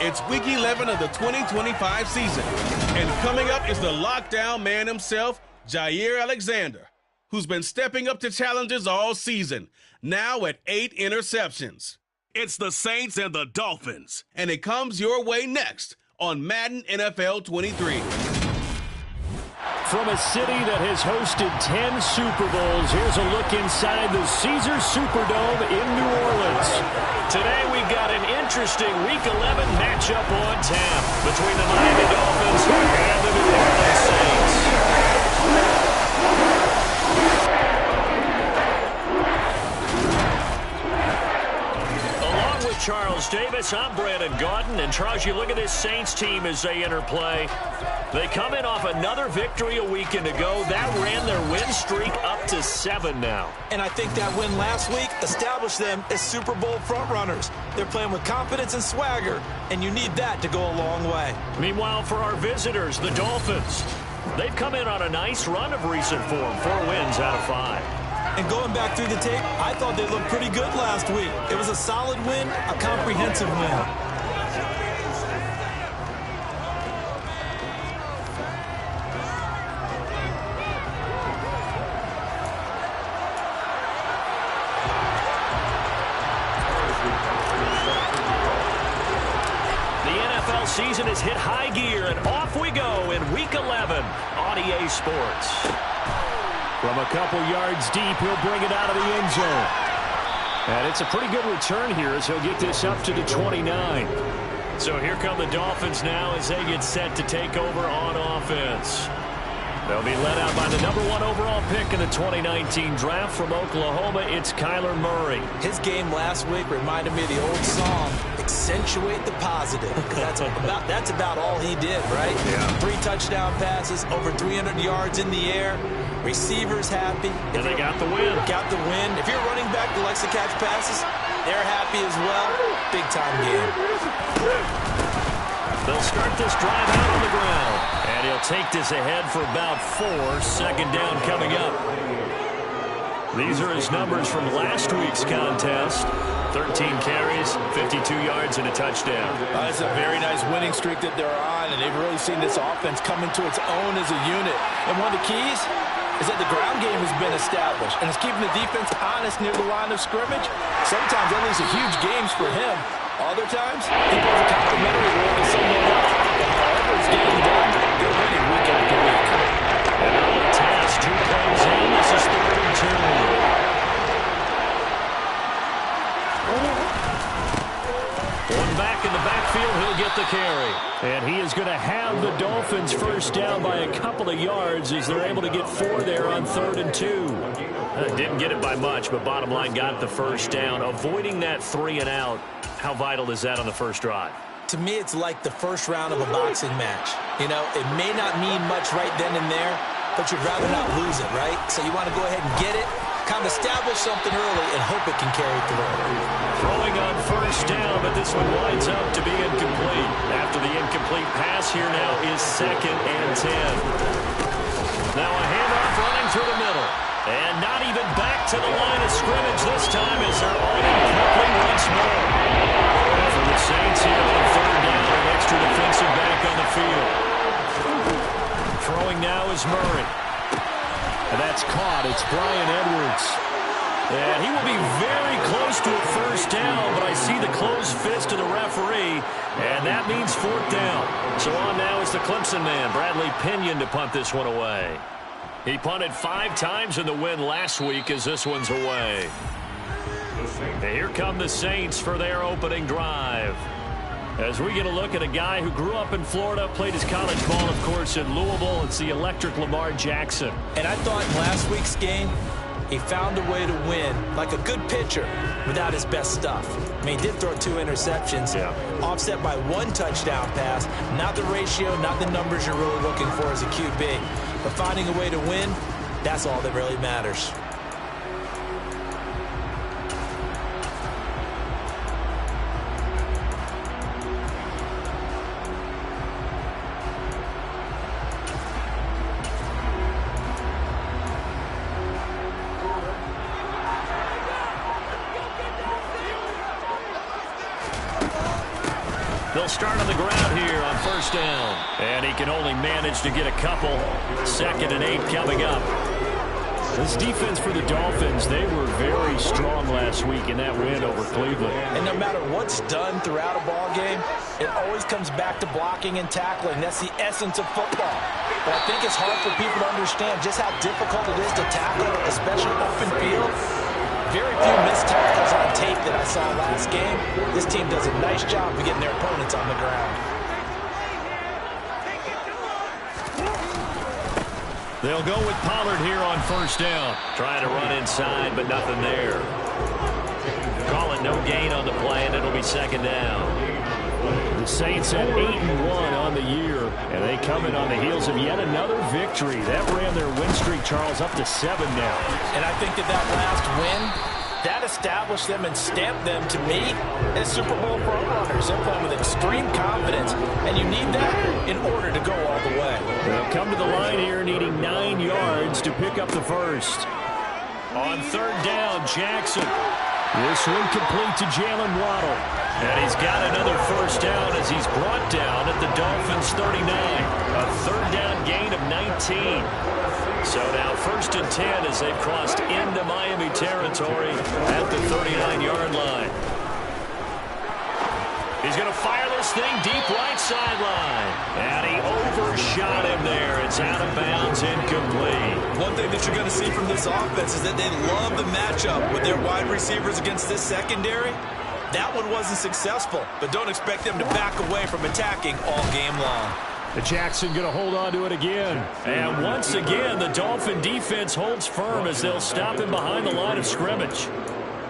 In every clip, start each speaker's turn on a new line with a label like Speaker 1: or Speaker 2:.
Speaker 1: It's Week 11 of the 2025 season. And coming up is the lockdown man himself, Jair Alexander, who's been stepping up to challenges all season, now at 8 interceptions. It's the Saints and the Dolphins, and it comes your way next on Madden NFL 23.
Speaker 2: From a city that has hosted 10 Super Bowls, here's a look inside the Caesars Superdome in New Orleans. Today we've got an interesting Week 11 matchup on tap between the Miami Dolphins and the New Orleans Saints. Along with Charles Davis, I'm Brandon Gaudin, and Charles, you look at this Saints team as they interplay. They come in off another victory a weekend ago. That ran their win streak up to 7 now.
Speaker 3: And I think that win last week established them as Super Bowl frontrunners. They're playing with confidence and swagger, and you need that to go a long way.
Speaker 2: Meanwhile, for our visitors, the Dolphins, they've come in on a nice run of recent form, 4 wins out of 5.
Speaker 3: And going back through the tape, I thought they looked pretty good last week. It was a solid win, a comprehensive win.
Speaker 2: Season has hit high gear, and off we go in Week 11 on EA Sports. From a couple yards deep, he'll bring it out of the end zone. And it's a pretty good return here as he'll get this up to the 29. So here come the Dolphins now as they get set to take over on offense. They'll be led out by the #1 overall pick in the 2019 draft from Oklahoma. It's Kyler Murray.
Speaker 3: His game last week reminded me of the old song, Accentuate the Positive. That's about all he did, right?
Speaker 2: Yeah.
Speaker 3: 3 touchdown passes, over 300 yards in the air. Receivers happy.
Speaker 2: And they got the win.
Speaker 3: Got the win. If you're running back that likes to catch passes, they're happy as well. Big-time game.
Speaker 2: They'll start this drive out on the ground. And he'll take this ahead for about 4. Second down coming up. These are his numbers from last week's contest. 13 carries, 52 yards, and a touchdown.
Speaker 4: It's a very nice winning streak that they're on, and they've really seen this offense come into its own as a unit. And one of the keys is that the ground game has been established, and it's keeping the defense honest near the line of scrimmage. Sometimes that leads to huge games for him. Other times, he plays a complimentary role to someone else. And however it's getting done, they're winning week after week.
Speaker 2: And on the task, 2 plays in. This is 3rd and 2. One back in the backfield, he'll get the carry. And he is going to have the Dolphins first down by a couple of yards as they're able to get 4 there on 3rd and 2. Didn't get it by much, but bottom line got the first down. Avoiding that 3 and out, how vital is that on the first drive?
Speaker 3: To me, it's like the first round of a boxing match. You know, it may not mean much right then and there, but you'd rather not lose it, right? So you want to go ahead and get it, kind of establish something early, and hope it can carry through.
Speaker 2: Throwing on first down, but this one winds up to be incomplete. After the incomplete pass, here now is 2nd and 10. Now a handoff running through the middle. And not even back to the line of scrimmage this time as they're on it quickly once more. And for the Saints here on 3rd down, an extra defensive back on the field. Throwing now is Murray. And that's caught. It's Brian Edwards. And he will be very close to a first down, but I see the closed fist of the referee, and that means 4th down. So on now is the Clemson man, Bradley Pinion, to punt this one away. He punted 5 times in the win last week as this one's away. And here come the Saints for their opening drive. As we get a look at a guy who grew up in Florida, played his college ball, of course, in Louisville. It's the electric Lamar Jackson.
Speaker 3: And I thought in last week's game, he found a way to win like a good pitcher without his best stuff. I mean, he did throw 2 interceptions, offset by 1 touchdown pass. Not the ratio, not the numbers you're really looking for as a QB. But finding a way to win, that's all that really matters.
Speaker 2: They'll start on the ground here on first down. And he can only manage to get a couple. 2nd and 8 coming up. This defense for the Dolphins, they were very strong last week in that win over Cleveland.
Speaker 3: And no matter what's done throughout a ball game, it always comes back to blocking and tackling. That's the essence of football. But I think it's hard for people to understand just how difficult it is to tackle, especially open field. Very few missed tackles on tape that I saw last game. This team does a nice job of getting their opponents on the ground.
Speaker 2: They'll go with Pollard here on first down. Trying to run inside, but nothing there. Call it no gain on the play, and it'll be 2nd down. The Saints at 8-1 on the year, and they come in on the heels of yet another victory. That ran their win streak, Charles, up to 7 now.
Speaker 3: And I think that last win, that established them and stamped them, to me, as Super Bowl frontrunners. They're playing with extreme confidence, and you need that in order to go all the way.
Speaker 2: They'll come to the line here needing 9 yards to pick up the first. On 3rd down, Jackson. This one complete to Jalen Waddle. And he's got another first down as he's brought down at the Dolphins' 39. A 3rd down gain of 19. So now 1st and 10 as they've crossed into Miami territory at the 39-yard line. He's going to fire this thing deep right sideline. And he overshot him there. It's out of bounds, incomplete.
Speaker 5: One thing that you're going to see from this offense is that they love the matchup with their wide receivers against this secondary. That one wasn't successful, but don't expect them to back away from attacking all game long.
Speaker 2: The Jackson going to hold on to it again. And once again, the Dolphin defense holds firm as they'll stop him behind the line of scrimmage.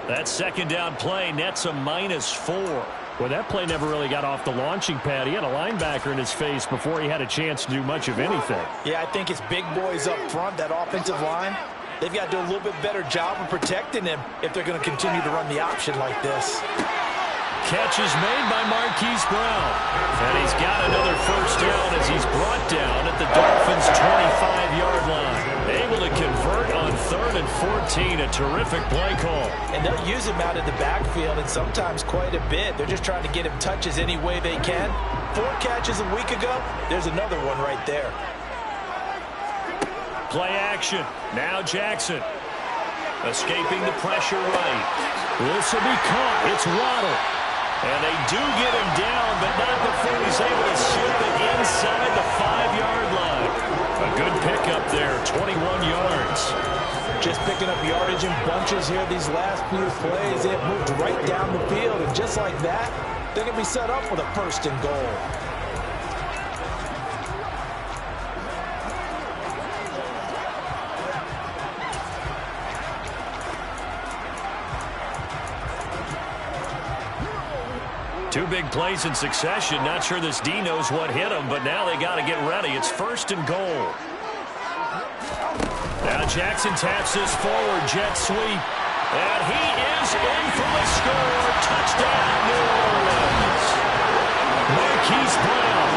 Speaker 2: That 2nd down play nets a -4. Well, that play never really got off the launching pad. He had a linebacker in his face before he had a chance to do much of anything.
Speaker 3: Yeah, I think it's big boys up front, that offensive line. They've got to do a little bit better job of protecting him if they're going to continue to run the option like this.
Speaker 2: Catch is made by Marquise Brown. And he's got another first down as he's brought down at the Dolphins' 25-yard line. Able to convert on 3rd and 14. A terrific play call.
Speaker 3: And they'll use him out in the backfield, and sometimes quite a bit. They're just trying to get him touches any way they can. 4 catches a week ago. There's another one right there.
Speaker 2: Play action. Now Jackson. Escaping the pressure right. This will be caught. It's Waddle. And they do get him down, but not before he's able to slip it inside the 5-yard line. A good pickup there, 21 yards.
Speaker 3: Just picking up yardage in bunches here these last few plays. They have moved right down the field, and just like that, they're going to be set up for the 1st and goal.
Speaker 2: Two big plays in succession. Not sure this D knows what hit him, but now they got to get ready. It's 1st and goal. Now Jackson taps this forward, jet sweep. And he is in for the score. Touchdown, New Orleans. Marquise Brown,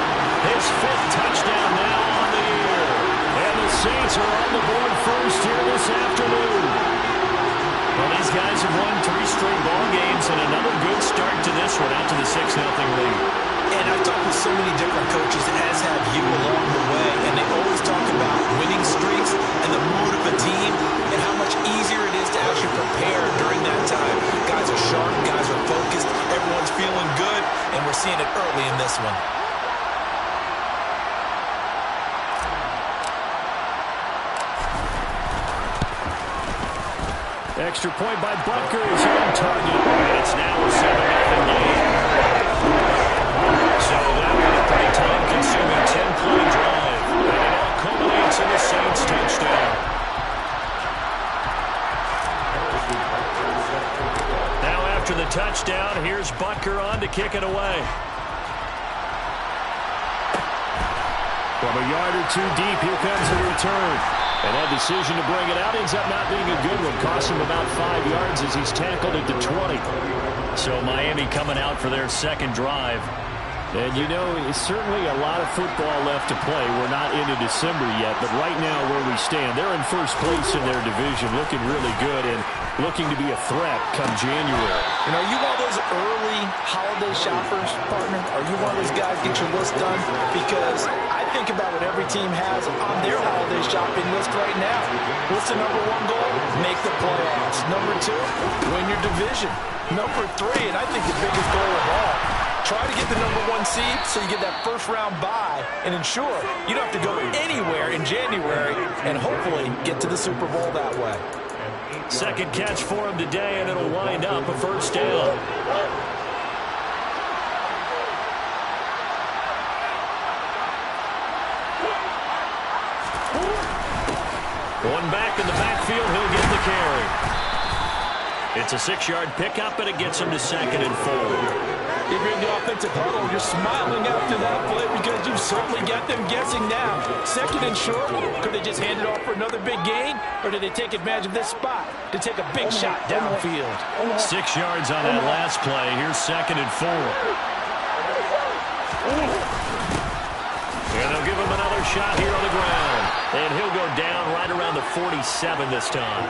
Speaker 2: his 5th touchdown now on the year. And the Saints are on the board first here this afternoon. Well, these guys have won 3 straight ball games and another good start to this one out to the 6-0 lead.
Speaker 3: And I've talked with so many different coaches, as have you, along the way, and they always talk about winning streaks and the mood of a team and how much easier it is to actually prepare during that time. Guys are sharp, guys are focused, everyone's feeling good, and we're seeing it early in this one.
Speaker 2: Extra point by Butker is on target. And it's now a 7-0 lead. So that was a pretty time-consuming 10-play drive. And it all culminates in the Saints touchdown. Now after the touchdown, here's Butker on to kick it away. From a yard or 2 deep, here comes the return. And that decision to bring it out ends up not being a good one. Cost him about 5 yards as he's tackled at the 20. So Miami coming out for their 2nd drive. And, you know, it's certainly a lot of football left to play. We're not into December yet, but right now where we stand, they're in first place in their division, looking really good and looking to be a threat come January.
Speaker 5: You know, you want
Speaker 4: those early holiday shoppers, partner? Are you one of those guys get your list done? Because I think about what every team has on their holiday shopping list right now. What's the number one goal? Make the playoffs. Number two, win your division. Number three, and I think the biggest goal of all, try to get the number one seed so you get that first round bye and ensure you don't have to go anywhere in January and hopefully get to the Super Bowl that way.
Speaker 2: Second catch for him today, and it'll wind up a first down. One back in the backfield, he'll get the carry. It's a 6-yard pickup, and it gets him to 2nd and 4.
Speaker 4: If you're in the offensive huddle, you're smiling after that play because you've certainly got them guessing now. 2nd and short, could they just hand it off for another big gain? Or did they take advantage of this spot to take a big shot downfield?
Speaker 2: 6 yards on that last play. Here's 2nd and 4. And they'll give him another shot here on the ground. And he'll go down right around the 47 this time.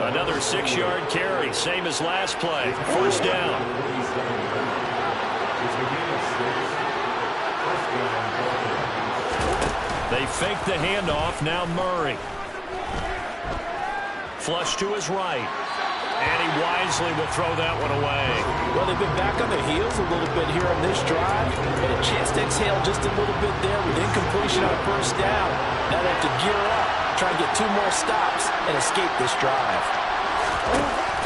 Speaker 2: Another 6-yard carry, same as last play. First down. They fake the handoff. Now Murray. Flush to his right. And he wisely will throw that one away.
Speaker 4: Well, they've been back on their heels a little bit here on this drive, but a chance to exhale just a little bit there with incompletion on first down. Now they have to gear up, try and get 2 more stops, and escape this drive.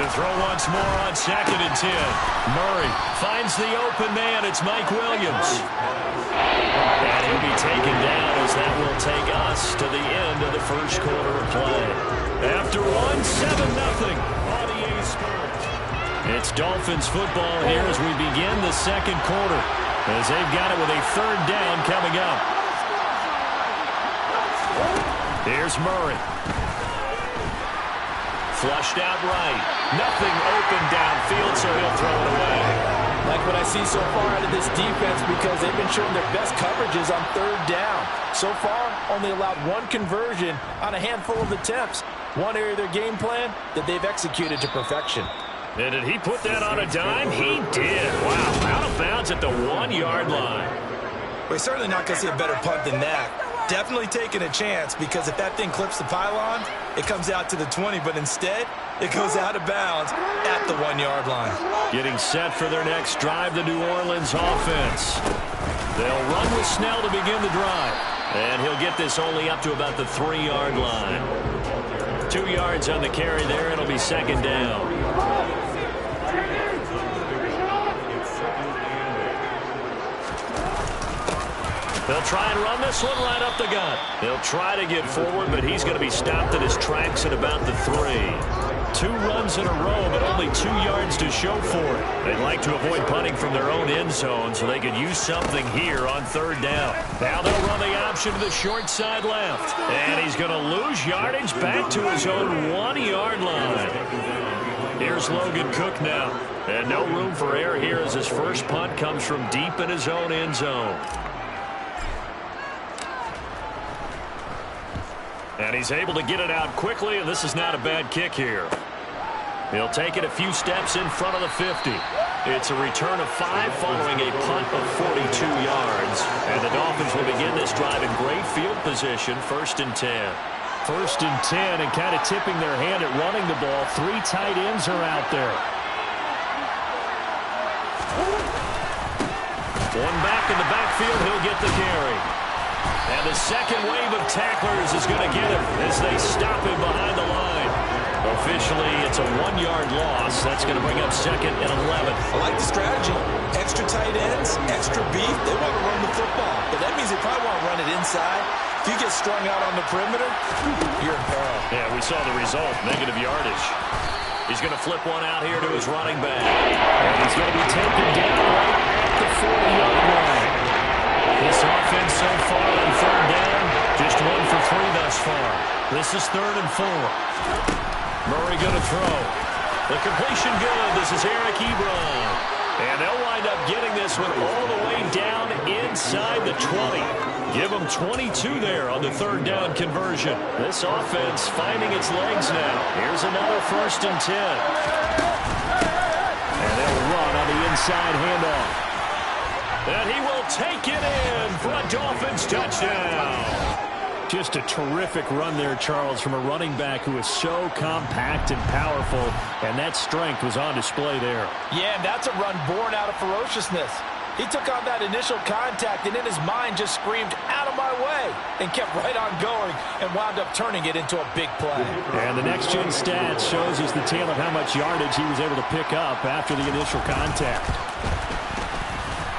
Speaker 2: To throw once more on 2nd and 10. Murray finds the open man. It's Mike Williams. And he'll be taken down as that will take us to the end of the first quarter of play. After one, 7-0 on EA Sports. It's Dolphins football here as we begin the second quarter, as they've got it with a 3rd down coming up. Here's Murray. Flushed out right. Nothing open downfield, so he'll throw it away.
Speaker 4: Like what I see so far out of this defense because they've been showing their best coverages on 3rd down. So far, only allowed 1 conversion on a handful of attempts. One area of their game plan that they've executed to perfection.
Speaker 2: And did he put that on a dime? He did. Wow, out of bounds at the 1-yard line.
Speaker 5: We're certainly not going to see a better punt than that. Definitely taking a chance because if that thing clips the pylon, it comes out to the 20, but instead, it goes out of bounds at the 1-yard line.
Speaker 2: Getting set for their next drive, the New Orleans offense. They'll run with Snell to begin the drive. And he'll get this only up to about the 3-yard line. 2 yards on the carry there. It'll be 2nd down. They'll try and run this one right up the gut. They'll try to get forward, but he's going to be stopped in his tracks at about the 3. 2 runs in a row, but only 2 yards to show for it. They'd like to avoid punting from their own end zone so they could use something here on 3rd down. Now they'll run the option to the short side left. And he's going to lose yardage back to his own 1-yard line. Here's Logan Cook now. And no room for error here as his first punt comes from deep in his own end zone. And he's able to get it out quickly, and this is not a bad kick here. He'll take it a few steps in front of the 50. It's a return of 5 following a punt of 42 yards. And the Dolphins will begin this drive in great field position, 1st and 10. 1st and 10, and kind of tipping their hand at running the ball. 3 tight ends are out there. One back in the backfield, he'll get the carry. And the second wave of tacklers is going to get him as they stop him behind the line. Officially, it's a 1-yard loss. That's going to bring up 2nd and 11.
Speaker 5: I like the strategy. Extra tight ends, extra beef. They want to run the football, but that means they probably want to run it inside. If you get strung out on the perimeter, you're in peril.
Speaker 2: Yeah, we saw the result, negative yardage. He's going to flip one out here to his running back. And he's going to be taken down right at the 40-yard line. This offense so far on 3rd down, just 1 for 3 thus far. This is 3rd and 4. Murray going to throw. The completion good. This is Eric Ebron. And they'll wind up getting this one all the way down inside the 20. Give them 22 there on the 3rd down conversion. This offense finding its legs now. Here's another 1st and 10. And they'll run inside handoff. And he will take it in for a Dolphins touchdown. Just a terrific run there, Charles, from a running back who is so compact and powerful, and that strength was on display there.
Speaker 4: Yeah, and that's a run born out of ferociousness. He took on that initial contact and in his mind just screamed, "Out of my way," and kept right on going and wound up turning it into a big play.
Speaker 2: And the next-gen stats shows us the tale of how much yardage he was able to pick up after the initial contact.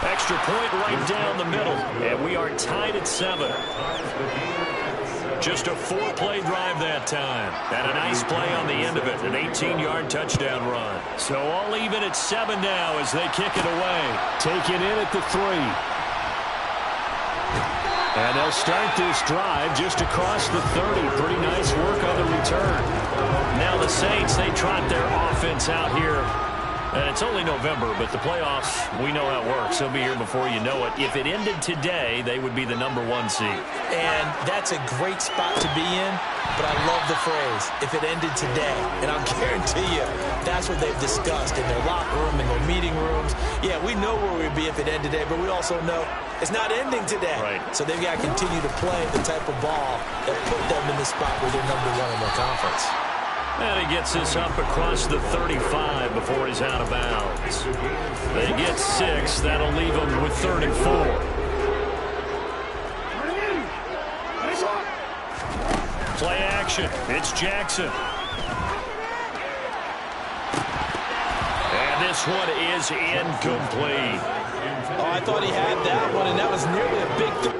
Speaker 2: Extra point right down the middle, and we are tied at 7. Just a 4-play drive that time. And a nice play on the end of it, an 18-yard touchdown run. So all even at 7 now as they kick it away. Taken in at the 3. And they'll start this drive just across the 30. Pretty nice work on the return. Now the Saints, they trot their offense out here. And it's only November, but the playoffs, we know how it works. They'll be here before you know it. If it ended today, they would be the #1 seed.
Speaker 3: And that's a great spot to be in, but I love the phrase, if it ended today. And I'll guarantee you, that's what they've discussed in their locker room, in their meeting rooms. Yeah, we know where we'd be if it ended today, but we also know it's not ending today.
Speaker 2: Right.
Speaker 3: So they've got to continue to play the type of ball that put them in the spot where they're #1 in their conference.
Speaker 2: And he gets this up across the 35 before he's out of bounds. They get 6. That'll leave him with 3rd and 4. Play action. It's Jackson. And this one is incomplete.
Speaker 3: Oh, I thought he had that one, and that was nearly a big throw.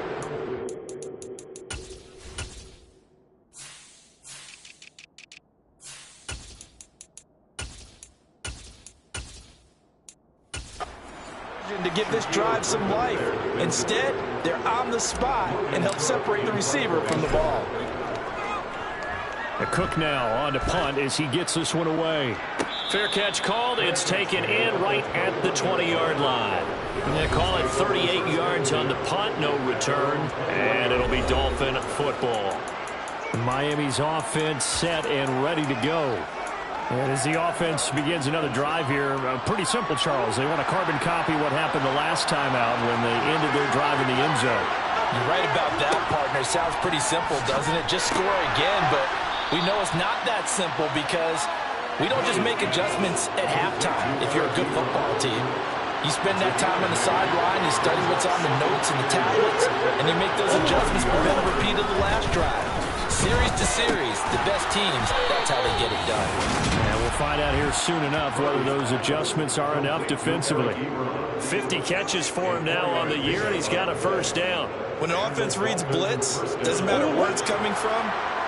Speaker 3: To give this drive some life. Instead, they're on the spot and help separate the receiver from the ball.
Speaker 2: A Cook now on to punt as he gets this one away. Fair catch called. It's taken in right at the 20-yard line. They call it 38 yards on the punt, no return, and it'll be Dolphin football. Miami's offense set and ready to go. And as the offense begins another drive here, pretty simple, Charles. They want to carbon copy what happened the last time out when they ended their drive in the end zone.
Speaker 3: You're right about that, partner. Sounds pretty simple, doesn't it? Just score again, but we know it's not that simple because we don't just make adjustments at halftime if you're a good football team. You spend that time on the sideline, you study what's on the notes and the tablets, and you make those adjustments prevent a repeat of the last drive. Series to series, the best teams, that's how they get it done.
Speaker 2: And we'll find out here soon enough whether those adjustments are enough defensively. 50 catches for him now on the year, and he's got a first down.
Speaker 3: When an offense reads blitz, doesn't matter where it's coming from,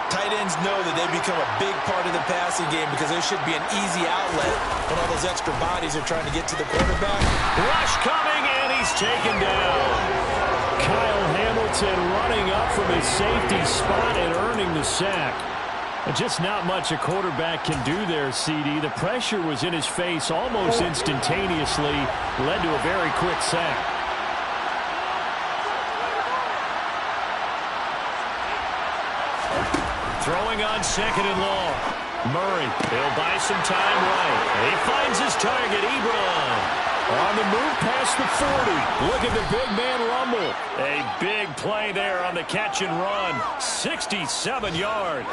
Speaker 3: tight ends know that they become a big part of the passing game because there should be an easy outlet when all those extra bodies are trying to get to the quarterback.
Speaker 2: Rush coming, and he's taken down. Kyle Hamilton running up from his safety spot and earning the sack. Just not much a quarterback can do there, CD. The pressure was in his face almost instantaneously, led to a very quick sack. Throwing on 2nd and long. Murray, he'll buy some time right. He finds his target, Ebron. On the move past the 40. Look at the big man rumble. A big play there on the catch and run. 67 yards.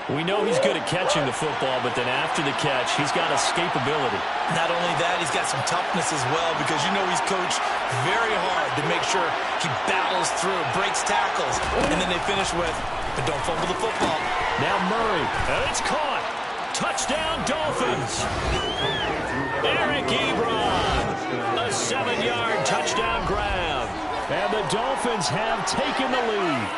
Speaker 2: We know he's good at catching the football, but then after the catch, he's got escapability.
Speaker 3: Not only that, he's got some toughness as well because you know he's coached very hard to make sure he battles through, breaks tackles, and then they finish with, but don't fumble the football.
Speaker 2: Now Murray, and it's caught. Touchdown, Dolphins. Eric Ebron, a 7-yard touchdown grab. And the Dolphins have taken the lead.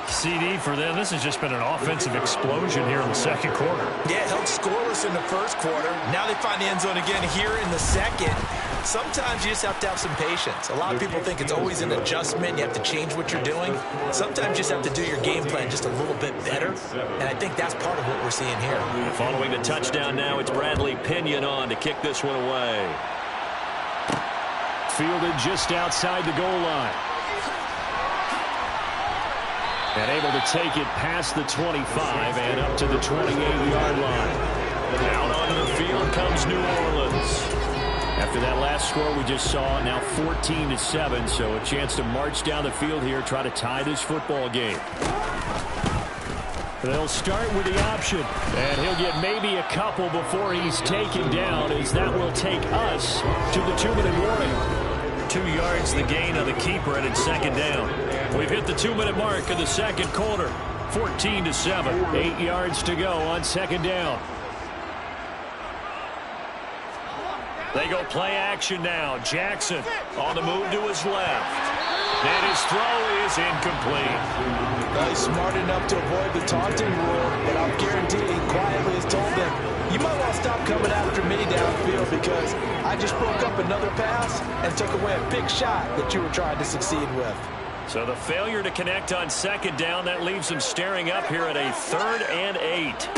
Speaker 2: CD for them, this has just been an offensive explosion here in the second quarter.
Speaker 3: Yeah, held scoreless in the first quarter. Now they find the end zone again here in the second. Sometimes you just have to have some patience. A lot of people think it's always an adjustment. You have to change what you're doing. Sometimes you just have to do your game plan just a little bit better. And I think that's part of what we're seeing here.
Speaker 2: Following the touchdown now, it's Bradley Pinion on to kick this one away. Fielded just outside the goal line. And able to take it past the 25 and up to the 28-yard line. Out onto the field comes New Orleans. After that last score we just saw, now 14-7, so a chance to march down the field here, try to tie this football game. They'll start with the option, and he'll get maybe a couple before he's taken down, as that will take us to the 2-minute warning. 2 yards the gain on the keeper, and it's second down. We've hit the 2-minute mark in the second quarter. 14-7. 8 yards to go on second down. They go play action now. Jackson on the move to his left. And his throw is incomplete.
Speaker 4: He's smart enough to avoid the taunting rule, but I'll guarantee he quietly has told them, you might want to stop coming after me downfield because I just broke up another pass and took away a big shot that you were trying to succeed with.
Speaker 2: So the failure to connect on second down, that leaves him staring up here at a 3rd and 8.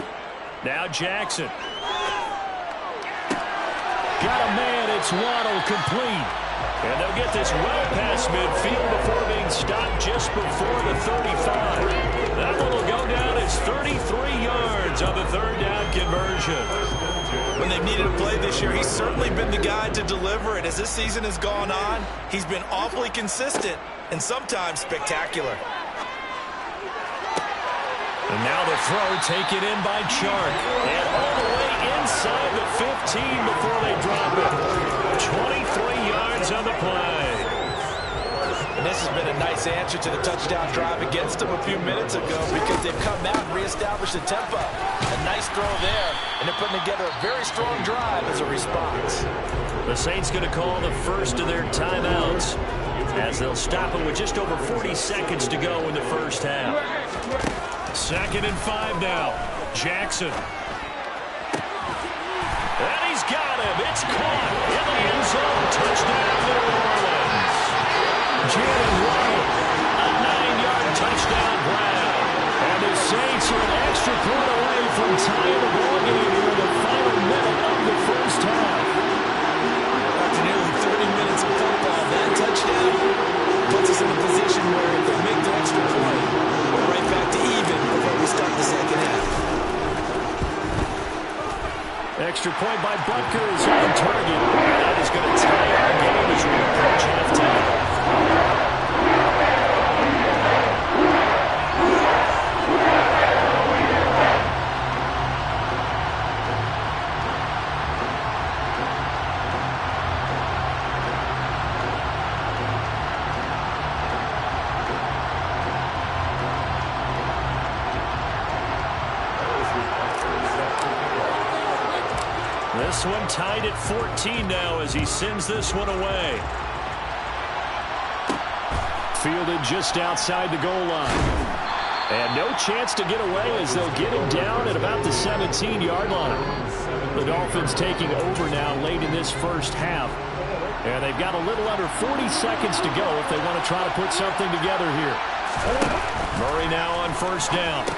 Speaker 2: Now Jackson. Got a man, it's Waddle, complete. And they'll get this well past midfield before being stopped just before the 35. That one will go down as 33 yards on the 3rd down conversion.
Speaker 5: When they've needed a play this year, he's certainly been the guy to deliver it. As this season has gone on, he's been awfully consistent and sometimes spectacular.
Speaker 2: And now the throw taken in by Chark. And all the way inside the 15 before they drop it. 23 yards on the play.
Speaker 4: And this has been a nice answer to the touchdown drive against them a few minutes ago because they've come out and reestablished the tempo. A nice throw there, and they're putting together a very strong drive as a response.
Speaker 2: The Saints going to call the first of their timeouts as they'll stop it with just over 40 seconds to go in the first half. 2nd and 5 now. Jackson. And he's got him. It's caught in the end zone. Touchdown, New Orleans. Jalen Waddle, a 9-yard touchdown grab. And the Saints are an extra point away from tying the ball game in the final minute of the first half.
Speaker 4: After nearly 30 minutes of football, that touchdown puts us in a position where if they make the extra point, we're right back to even before we start the second half.
Speaker 2: Extra point by Butker is on target. That is going to tie our game as we approach halftime. This one tied at 14 now as he sends this one away. Fielded just outside the goal line. And no chance to get away as they'll get him down at about the 17-yard line. The Dolphins taking over now late in this first half. And they've got a little under 40 seconds to go if they want to try to put something together here. Murray now on first down.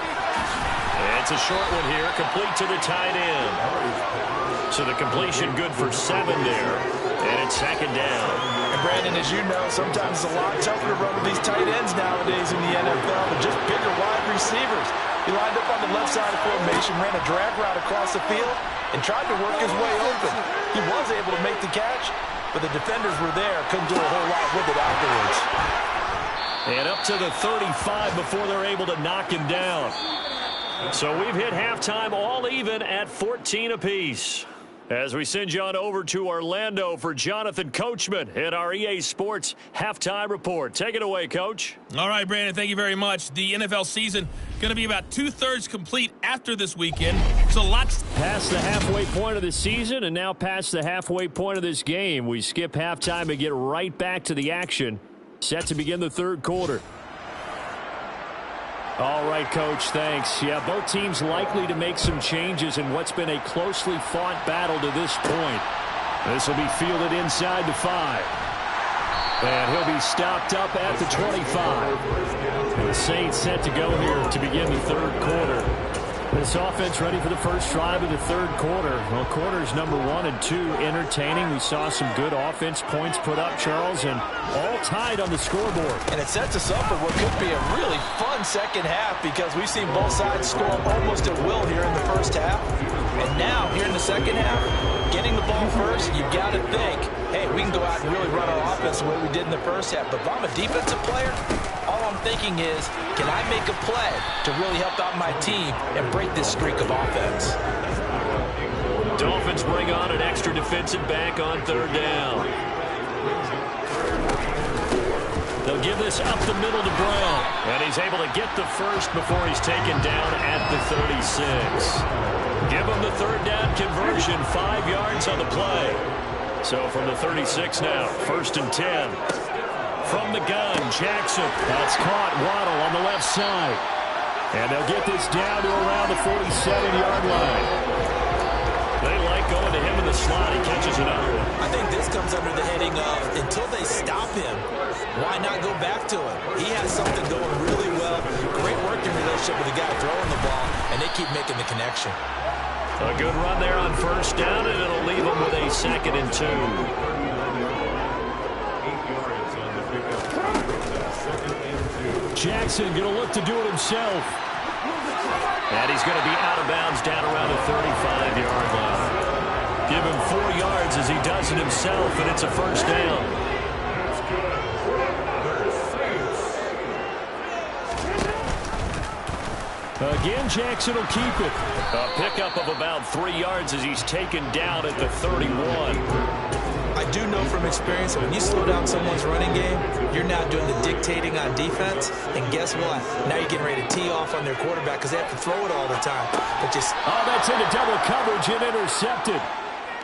Speaker 2: It's a short one here, complete to the tight end. So the completion good for 7 there, and it's second down.
Speaker 4: And Brandon, as you know, sometimes it's a lot tougher to run with these tight ends nowadays in the NFL than just bigger wide receivers. He lined up on the left side of formation, ran a drag route across the field, and tried to work his way open. He was able to make the catch, but the defenders were there, couldn't do a whole lot with it afterwards.
Speaker 2: And up to the 35 before they're able to knock him down. So we've hit halftime all even at 14 apiece. As we send you on over to Orlando for Jonathan Coachman at our EA Sports Halftime Report. Take it away, Coach.
Speaker 6: All right, Brandon, thank you very much. The NFL season going to be about 2/3 complete after this weekend. So lots
Speaker 2: past the halfway point of the season and now past the halfway point of this game. We skip halftime and get right back to the action. Set to begin the third quarter. All right, Coach, thanks. Yeah, both teams likely to make some changes in what's been a closely fought battle to this point. This will be fielded inside the 5. And he'll be stopped up at the 25. And the Saints set to go here to begin the third quarter. This offense ready for the first drive of the third quarter. Well, quarters number 1 and 2 entertaining. We saw some good offense points put up, Charles, and all tied on the scoreboard.
Speaker 3: And it sets us up for what could be a really fun second half because we've seen both sides score almost at will here in the first half. And now, here in the second half, getting the ball first, you've got to think, hey, we can go out and really run our offense the way we did in the first half. But if I'm a defensive player, all I'm thinking is, can I make a play to really help out my team and break this streak of offense?
Speaker 2: Dolphins bring on an extra defensive back on third down. They'll give this up the middle to Brown. And he's able to get the first before he's taken down at the 36. Give him the third down conversion, 5 yards on the play. So from the 36 now, 1st and 10. From the gun, Jackson. That's caught. Waddle on the left side. And they'll get this down to around the 47-yard line. They like going to him in the slot. He catches another one.
Speaker 3: I think this comes under the heading of, until they stop him, why not go back to him? He has something going really well. Great working relationship with the guy throwing the ball, and they keep making the connection.
Speaker 2: A good run there on first down, and it'll leave them with a 2nd and 2. Jackson going to look to do it himself. And he's going to be out of bounds down around the 35-yard line. Give him 4 yards as he does it himself, and it's a first down. Again, Jackson will keep it. A pickup of about 3 yards as he's taken down at the 31.
Speaker 3: I do know from experience that when you slow down someone's running game, you're now doing the dictating on defense. And guess what? Now you're getting ready to tee off on their quarterback because they have to throw it all the time. But just
Speaker 2: that's into double coverage and intercepted.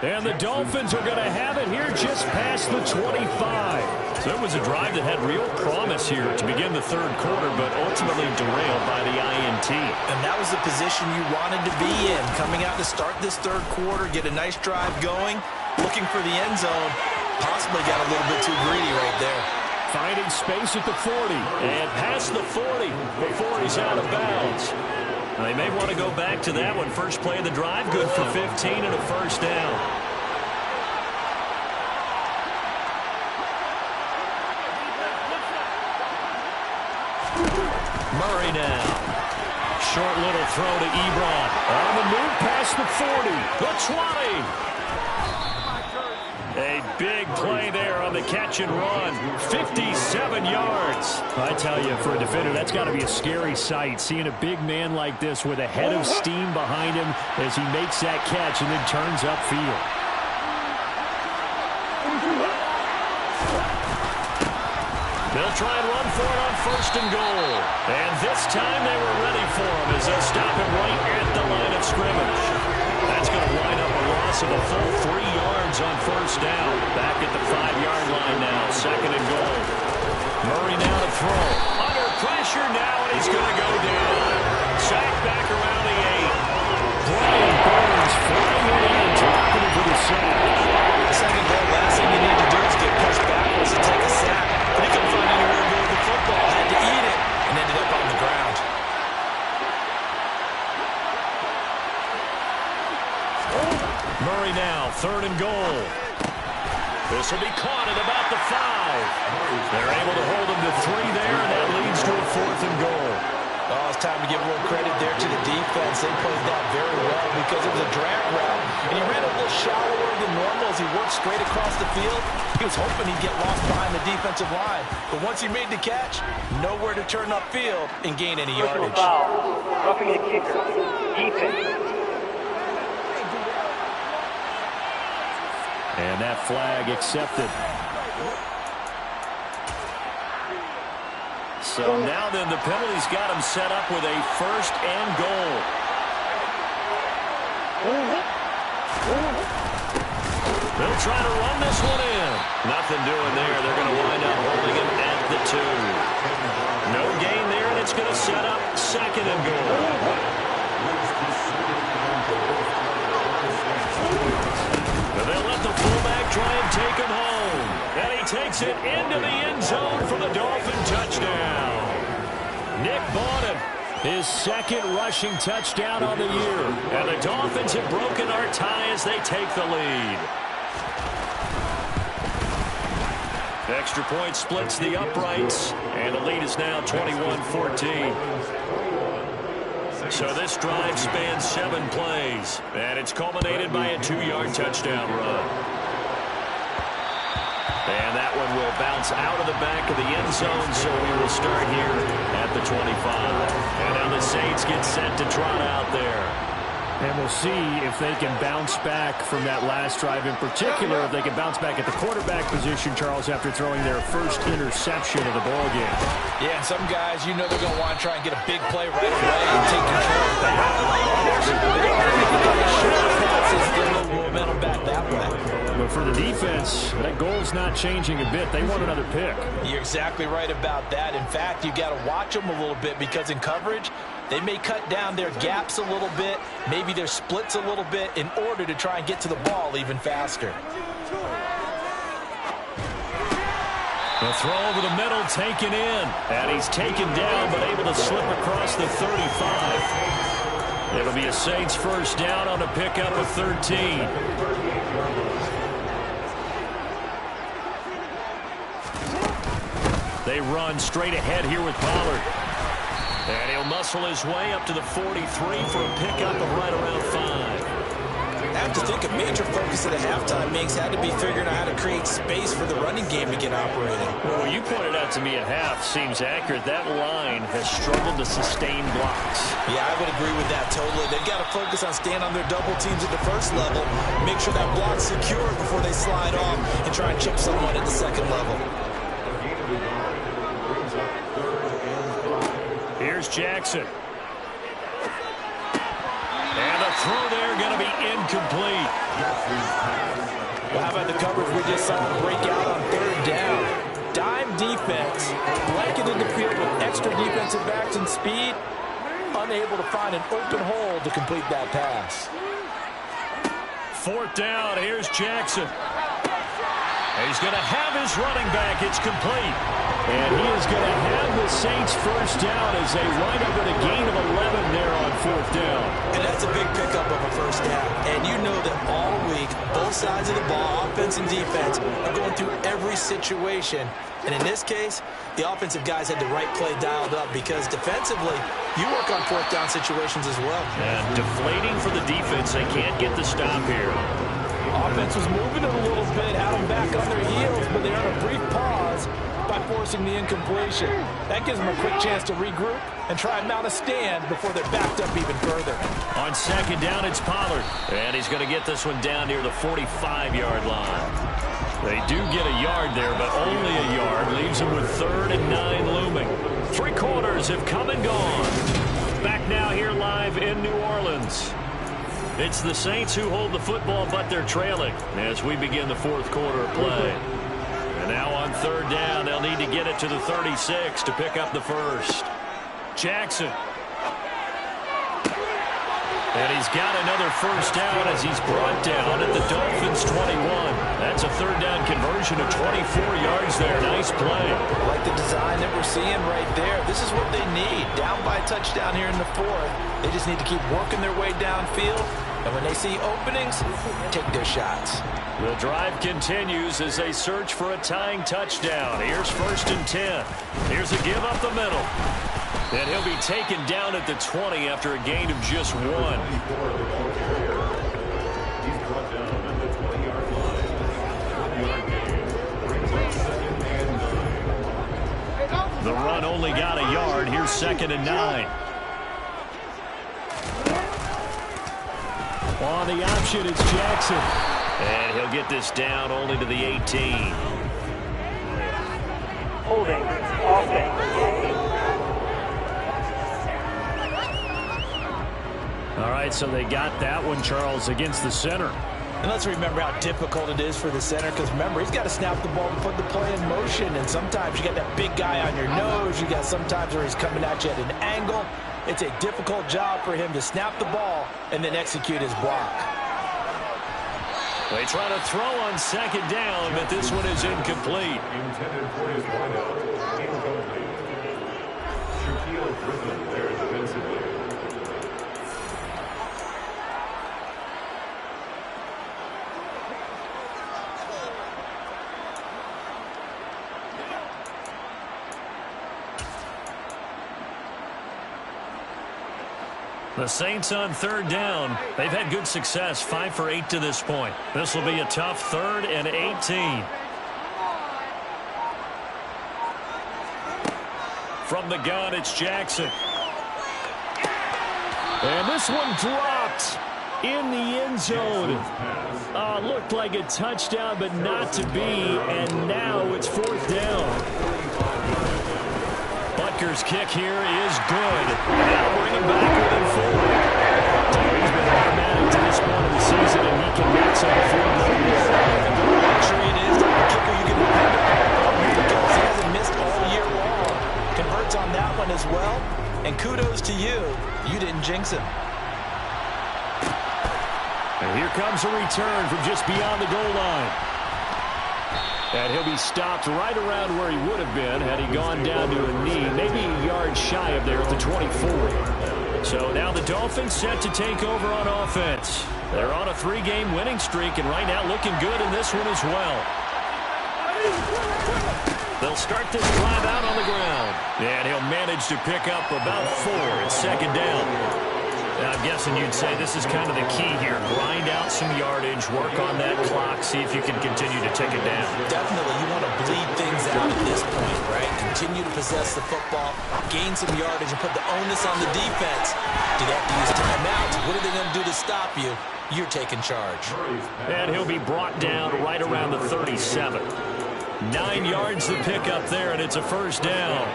Speaker 2: And the Dolphins are going to have it here just past the 25. So it was a drive that had real promise here to begin the third quarter, but ultimately derailed by the INT.
Speaker 3: And that was the position you wanted to be in, coming out to start this third quarter, get a nice drive going, looking for the end zone. Possibly got a little bit too greedy right there.
Speaker 2: Finding space at the 40 and past the 40 before he's out of bounds. They may want to go back to that one. First play of the drive, good for 15 and a first down. Murray now. Short little throw to Ebron. On the move past the 40. The 20. A big play there on the catch and run. 57 yards. I tell you, for a defender, that's got to be a scary sight, seeing a big man like this with a head of steam behind him as he makes that catch and then turns upfield. They'll try and run for it on 1st and goal. And this time they were ready for him as they stop him right at the line of scrimmage. That's going to wind up a loss of a full 3 yards on first down. Back at the 5-yard line now, 2nd and goal. Murray now to throw. Under pressure now, and he's going to go down. Sacked back around the 8. Brian Burns flying in, dropping it for the sack.
Speaker 3: Second goal, last thing you need to do is get pushed backwards to take a sack. But he couldn't find anywhere to go with the football. Had to eat it and ended up on the ground.
Speaker 2: Murray now, 3rd and goal. This will be caught at about the 5. They're able to hold him to 3 there, and that leads to a 4th and goal.
Speaker 3: Oh, it's time to give a little credit there to the defense. They played that very well because it was a drag route, and he ran a little shallower than normal as he worked straight across the field. He was hoping he'd get lost behind the defensive line, but once he made the catch, nowhere to turn upfield and gain any yardage.
Speaker 7: Foul. Roughing the kicker. Defense.
Speaker 2: And that flag accepted. So now then the penalty's got him set up with a 1st and goal. They'll try to run this one in. Nothing doing there. They're going to wind up holding him at the 2. No gain there, and it's going to set up 2nd and goal. But they'll let the fullback try and take him home. And he takes it into the end zone for the Dolphin touchdown. Nick Bawden His second rushing touchdown on the year. And the Dolphins have broken our tie as they take the lead. The extra point splits the uprights, and the lead is now 21-14. So this drive spans 7 plays, and it's culminated by a 2-yard touchdown run. And that one will bounce out of the back of the end zone, so we will start here at the 25. And now the Saints get set to trot out there.
Speaker 8: And we'll see if they can bounce back from that last drive in particular, if they can bounce back at the quarterback position, Charles, after throwing their first interception of the ball game.
Speaker 4: Yeah, and some guys, you know they're going to want to try and get a big play right away and take control of that. Get a little momentum back that way.
Speaker 8: But for the defense, that goal's not changing a bit. They want another pick.
Speaker 4: You're exactly right about that. In fact, you got to watch them a little bit because in coverage, they may cut down their gaps a little bit, maybe their splits a little bit in order to try and get to the ball even faster.
Speaker 2: The throw over the middle taken in. And he's taken down but able to slip across the 35. It'll be a Saints first down on a pickup of 13. They run straight ahead here with Pollard. And he'll muscle his way up to the 43 for a pickup of right around 5.
Speaker 3: I have to think a major focus of the halftime mix had to be figuring out how to create space for the running game to get operating.
Speaker 2: Well, what you pointed out to me at half seems accurate. That line has struggled to sustain blocks.
Speaker 3: Yeah, I would agree with that totally. They've got to focus on staying on their double teams at the first level, make sure that block's secure before they slide off and try and chip someone at the second level.
Speaker 2: Here's Jackson. And the throw there going to be incomplete.
Speaker 3: Well, how about the coverage we just saw break out on 3rd down? Dime defense, blanketed the field with extra defensive backs and speed, unable to find an open hole to complete that pass.
Speaker 2: 4th down, here's Jackson. He's going to have his running back. It's complete.
Speaker 8: And he is going to have the Saints first down as they wind up with a gain of 11 there on 4th down.
Speaker 3: And that's a big pickup of a first down. And you know that all week, both sides of the ball, offense and defense, are going through every situation. And in this case, the offensive guys had the right play dialed up because defensively, you work on 4th down situations as well.
Speaker 2: And deflating for the defense. They can't get the stop here.
Speaker 4: Offense was moving it a little bit, had them back on their heels, but they earned a brief pause by forcing the incompletion. That gives them a quick chance to regroup and try and mount a stand before they're backed up even further.
Speaker 2: On 2nd down, it's Pollard. And he's going to get this one down near the 45-yard line. They do get a yard there, but only a yard. Leaves them with 3rd and 9 looming. 3 quarters have come and gone. Back now here live in New Orleans. It's the Saints who hold the football, but they're trailing as we begin the 4th quarter of play. And now on 3rd down, they'll need to get it to the 36 to pick up the first. Jackson. And he's got another first down as he's brought down at the Dolphins' 21. That's a 3rd down conversion of 24 yards there. Nice play.
Speaker 3: I like the design that we're seeing right there. This is what they need. Down by a touchdown here in the 4th. They just need to keep working their way downfield. And when they see openings, take their shots.
Speaker 2: The drive continues as they search for a tying touchdown. Here's 1st and 10. Here's a give up the middle. And he'll be taken down at the 20 after a gain of just 1. The run only got a yard. Here's 2nd and 9.
Speaker 8: On the option, it's Jackson.
Speaker 2: And he'll get this down only to the 18.
Speaker 7: Holding. Offense.
Speaker 8: All right, so they got that one, Charles, against the center.
Speaker 3: And let's remember how difficult it is for the center because, remember, he's got to snap the ball and put the play in motion. And sometimes you got that big guy on your nose. You got sometimes where he's coming at you at an angle. It's a difficult job for him to snap the ball and then execute his block.
Speaker 2: They try to throw on 2nd down, but this one is incomplete.
Speaker 9: Intended for his wideout. Incomplete. Shaquille Griffin there at defensive
Speaker 2: The Saints on third down. They've had good success, 5 for 8 to this point. This will be a tough 3rd and 18. From the gun, it's Jackson.
Speaker 8: And this one dropped in the end zone. Looked like a touchdown, but not to be. And now it's 4th down.
Speaker 2: Butker's kick here is good. That'll bring him back within 4. He's been automatic to this point of the season, and he can make some field goals.
Speaker 3: Luxury it is to have a kicker you can depend upon because he hasn't missed all year long. Converts on that one as well. And kudos to you. You didn't jinx him.
Speaker 8: And here comes a return from just beyond the goal line. And he'll be stopped right around where he would have been had he gone down to a knee, maybe a yard shy of there at the 24.
Speaker 2: So now the Dolphins set to take over on offense. They're on a 3-game winning streak, and right now looking good in this one as well. They'll start this drive out on the ground. And he'll manage to pick up about 4 at 2nd down. Now, I'm guessing you'd say this is kind of the key here. Grind out some yardage, work on that clock, see if you can continue to take it down.
Speaker 3: Definitely, you want to bleed things out at this point, right? Continue to possess the football, gain some yardage, and put the onus on the defense. Do they have to use timeouts? What are they going to do to stop you? You're taking charge.
Speaker 2: And he'll be brought down right around the 37. 9 yards to pick up there, and it's a 1st down.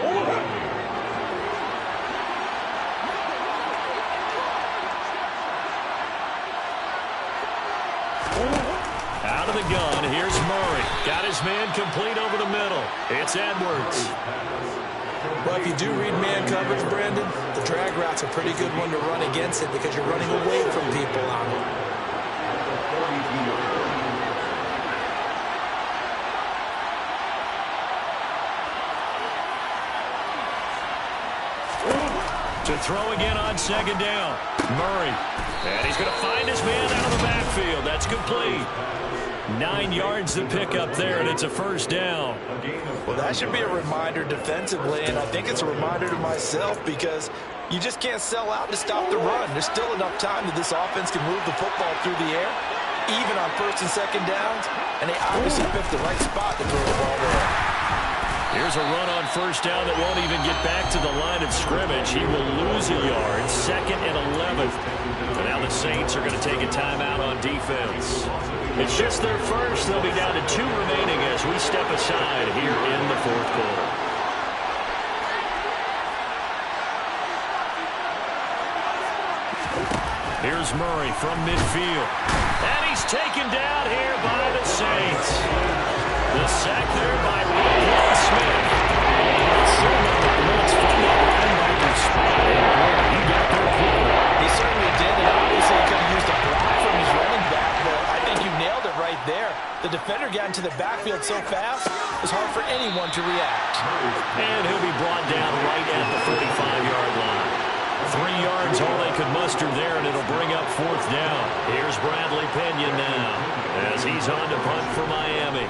Speaker 2: Out of the gun, here's Murray. Got his man complete over the middle. It's Edwards.
Speaker 3: Well, if you do read man coverage, Brandon, the drag route's a pretty good one to run against it because you're running away from people on it.
Speaker 2: To throw again on 2nd down. Murray. And he's going to find his man out of the backfield. That's complete. 9 yards to pick up there, and it's a 1st down.
Speaker 3: Well, that should be a reminder defensively, and I think it's a reminder to myself because you just can't sell out to stop the run. There's still enough time that this offense can move the football through the air, even on 1st and 2nd downs, and they obviously picked the right spot to throw the ball there.
Speaker 2: Here's a run on 1st down that won't even get back to the line of scrimmage. He will lose a yard, 2nd and 11. And now the Saints are going to take a timeout on defense. It's just their first. They'll be down to 2 remaining as we step aside here in the 4th quarter. Here's Murray from midfield. And he's taken down here by the Saints. The sack there by Smith.
Speaker 3: He got there quickly. He certainly did, and obviously he could have used a block from his running back, but I think you nailed it right there. The defender got into the backfield so fast, it's hard for anyone to react.
Speaker 2: And he'll be brought down right at the 45-yard line. 3 yards all they could muster there, and it'll bring up 4th down. Here's Bradley Pinion now as he's on to punt for Miami.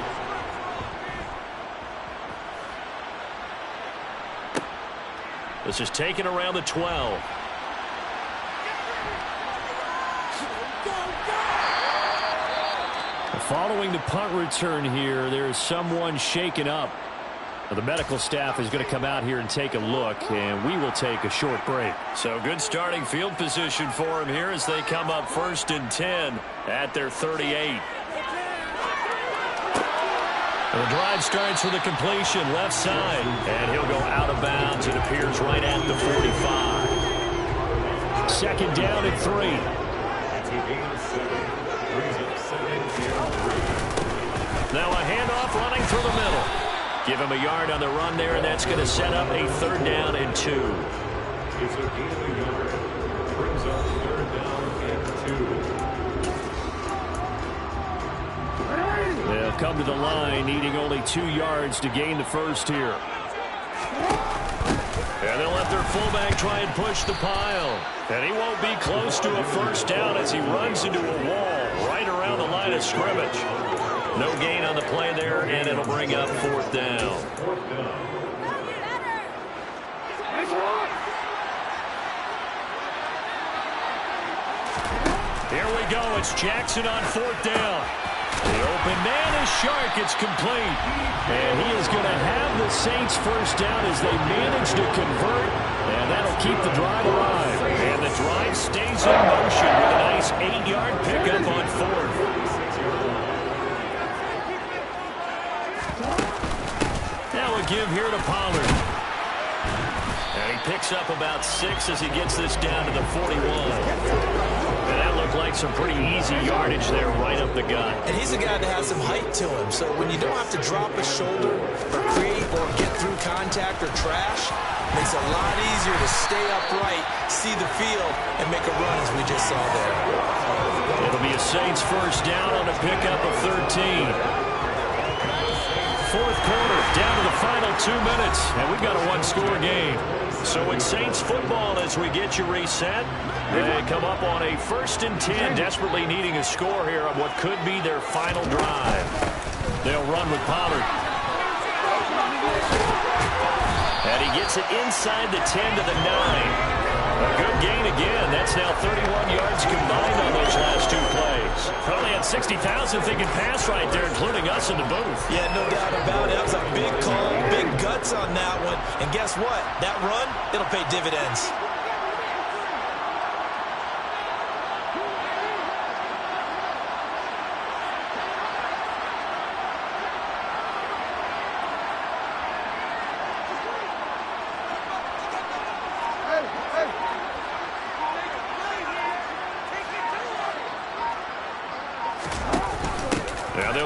Speaker 2: This is taken around the 12.
Speaker 8: Following the punt return here, there's someone shaken up. The medical staff is going to come out here and take a look, and we will take a short break.
Speaker 2: So good starting field position for him here as they come up 1st and 10 at their 38. The drive starts with a completion left side, and he'll go out of bounds. It appears right at the 45.
Speaker 8: 2nd down and 3.
Speaker 2: Now a handoff running through the middle. Give him a yard on the run there, and that's going to set up a 3rd down and 2.
Speaker 8: They'll come to the line, needing only 2 yards to gain the first here.
Speaker 2: And they'll let their fullback try and push the pile. And he won't be close to a 1st down as he runs into a wall right around the line of scrimmage. No gain on the play there, and it'll bring up 4th down.
Speaker 8: Here we go. It's Jackson on 4th down. The open man is Shark. It's complete. And he is going to have the Saints first down as they manage to convert. And that'll keep the drive alive. And the drive stays in motion with a nice 8-yard pickup on 4th. Now a give here to Pollard. And he picks up about 6 as he gets this down to the 41. And that looked like some pretty easy yardage there right up the gut.
Speaker 3: And he's a guy that has some height to him. So when you don't have to drop a shoulder or create or get through contact or trash, it makes it a lot easier to stay upright, see the field, and make a run as we just saw there.
Speaker 8: It'll be a Saints first down on a pickup of 13. 4th quarter, down to the final 2 minutes, and we've got a one-score game. So it's Saints football as we get you reset. They come up on a 1st and 10, desperately needing a score here on what could be their final drive. They'll run with Pollard. And he gets it inside the 10 to the 9. A good gain again. That's now 31 yards combined on those last 2 plays. Probably had 60,000 thinking pass right there, including us in the booth.
Speaker 3: Yeah, no doubt about it. That was a big call, big guts on that one. And guess what? That run, it'll pay dividends.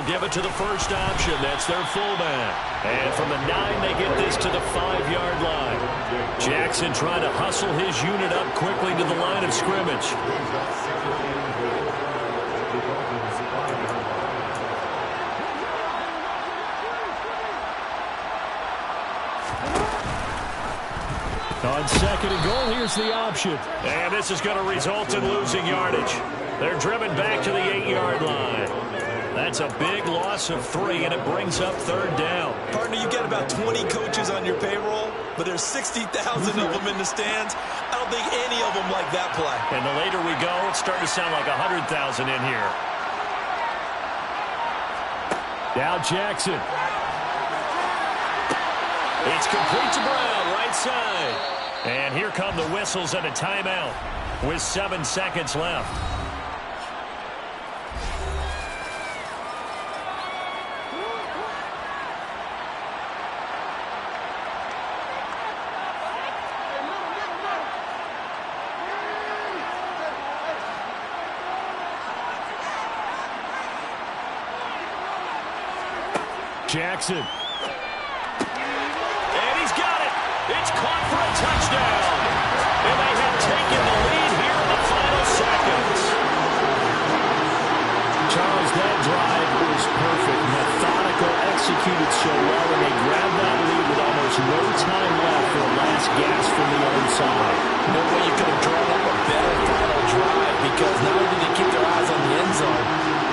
Speaker 8: Give it to the first option. That's their fullback. And from the 9, they get this to the 5-yard line. Jackson trying to hustle his unit up quickly to the line of scrimmage. On 2nd and goal, here's the option. And this is going to result in losing yardage. They're driven back to the 8-yard line. That's a big loss of 3, and it brings up 3rd down.
Speaker 3: Partner, you got about 20 coaches on your payroll, but there's 60,000 of them in the stands. I don't think any of them like that play.
Speaker 8: And the later we go, it's starting to sound like 100,000 in here. Now Jackson. It's complete to Brown, right side. And here come the whistles and a timeout with 7 seconds left. Jackson. And he's got it. It's caught for a touchdown. And they have taken the lead here in the final seconds. Charles, that drive was perfect. Methodical, executed so well, and they grabbed that lead with almost no time left for a last gasp from the other side.
Speaker 3: No way you could have drawn up a better final drive, because not only did they keep their eyes on the end zone,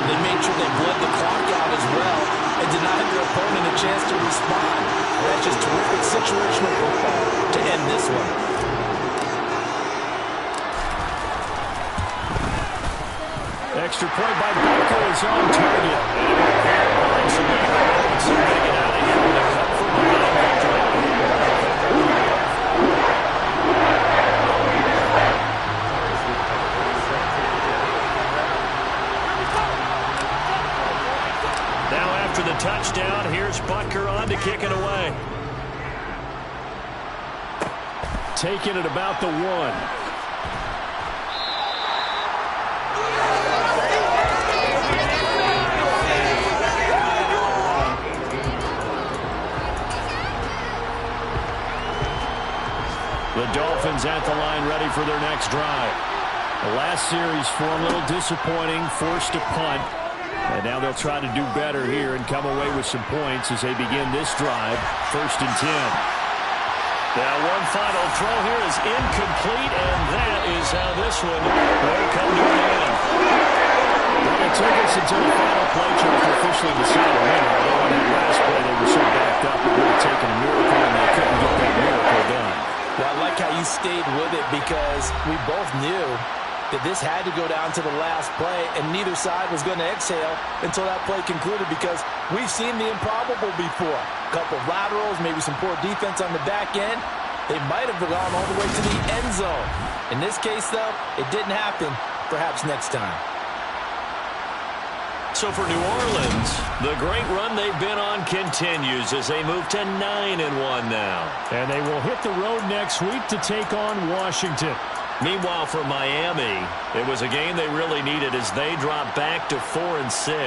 Speaker 3: they made sure they bled the clock out as well and denied their opponent a chance to respond. That's just terrific situational football to end this one.
Speaker 8: Extra point by Barker is on target. And so they get out of here with a cut from behind. Now after the touchdown, here's Butker on to kick it away. Taking it about the 1. The Dolphins at the line ready for their next drive. The last series for them, a little disappointing, forced to punt. And now they'll try to do better here and come away with some points as they begin this drive, 1st and 10. Now one final throw here is incomplete, and that is how this one will come to an end. Well, it took us until the final play chart to officially decide a winner. Although on that last play they were so backed up, it would have taken a miracle, and they couldn't get that miracle done.
Speaker 3: Well, I like how you stayed with it, because we both knew that this had to go down to the last play, and neither side was going to exhale until that play concluded, because we've seen the improbable before. A couple of laterals, maybe some poor defense on the back end. They might have gone all the way to the end zone. In this case, though, it didn't happen. Perhaps next time.
Speaker 2: So for New Orleans, the great run they've been on continues as they move to 9-1 now.
Speaker 8: And they will hit the road next week to take on Washington.
Speaker 2: Meanwhile, for Miami, it was a game they really needed as they drop back to 4-6.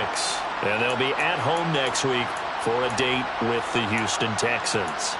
Speaker 2: And they'll be at home next week for a date with the Houston Texans.